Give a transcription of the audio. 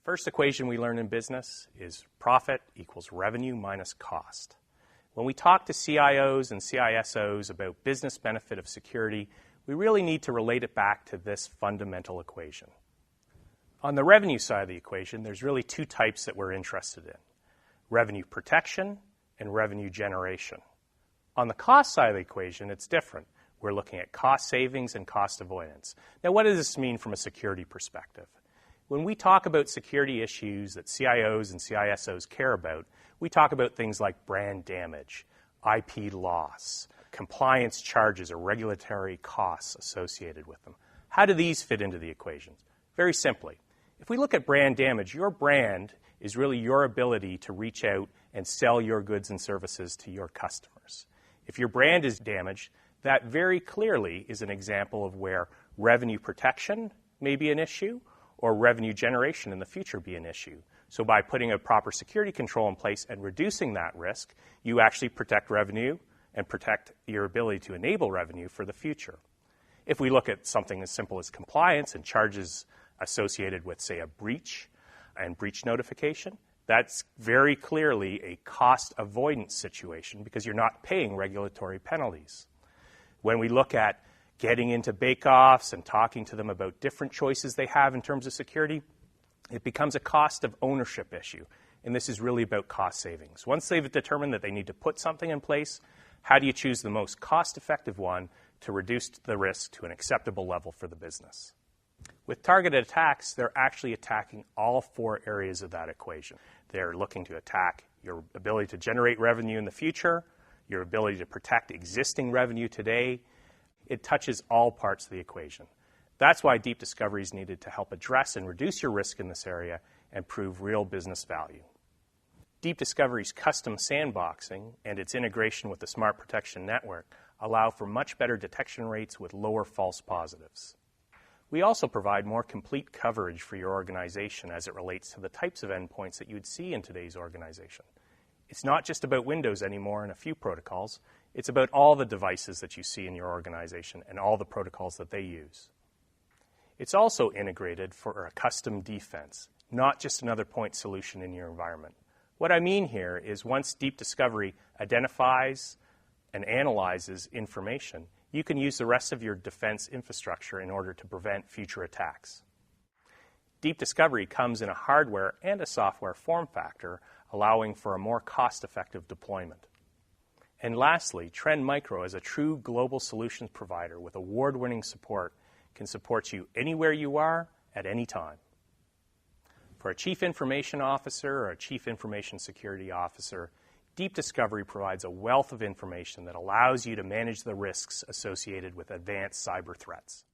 First equation we learn in business is profit equals revenue minus cost. When we talk to CIOs and CISOs about business benefit of security, we really need to relate it back to this fundamental equation. On the revenue side of the equation, there's really two types that we're interested in: revenue protection and revenue generation. On the cost side of the equation, it's different. We're looking at cost savings and cost avoidance. Now, what does this mean from a security perspective? When we talk about security issues that CIOs and CISOs care about, we talk about things like brand damage, IP loss, compliance charges or regulatory costs associated with them. How do these fit into the equations? Very simply, if we look at brand damage, your brand is really your ability to reach out and sell your goods and services to your customers. If your brand is damaged, that very clearly is an example of where revenue protection may be an issue or revenue generation in the future be an issue. So by putting a proper security control in place and reducing that risk, you actually protect revenue and protect your ability to enable revenue for the future. If we look at something as simple as compliance and charges associated with, say, a breach and breach notification, that's very clearly a cost avoidance situation because you're not paying regulatory penalties. When we look at getting into bake-offs and talking to them about different choices they have in terms of security, it becomes a cost of ownership issue. And this is really about cost savings. Once they've determined that they need to put something in place, how do you choose the most cost-effective one to reduce the risk to an acceptable level for the business? With targeted attacks, they're actually attacking all four areas of that equation. They're looking to attack your ability to generate revenue in the future, your ability to protect existing revenue today. It touches all parts of the equation. That's why deep discovery is needed to help address and reduce your risk in this area and prove real business value. Deep Discovery's custom sandboxing and its integration with the Smart Protection Network allow for much better detection rates with lower false positives. We also provide more complete coverage for your organization as it relates to the types of endpoints that you'd see in today's organization. It's not just about Windows anymore and a few protocols. It's about all the devices that you see in your organization and all the protocols that they use. It's also integrated for a custom defense, not just another point solution in your environment. What I mean here is once Deep Discovery identifies and analyzes information, you can use the rest of your defense infrastructure in order to prevent future attacks. Deep Discovery comes in a hardware and a software form factor, allowing for a more cost-effective deployment. And lastly, Trend Micro, as a true global solutions provider with award-winning support, can support you anywhere you are at any time. For a Chief Information Officer or a Chief Information Security Officer, Deep Discovery provides a wealth of information that allows you to manage the risks associated with advanced cyber threats.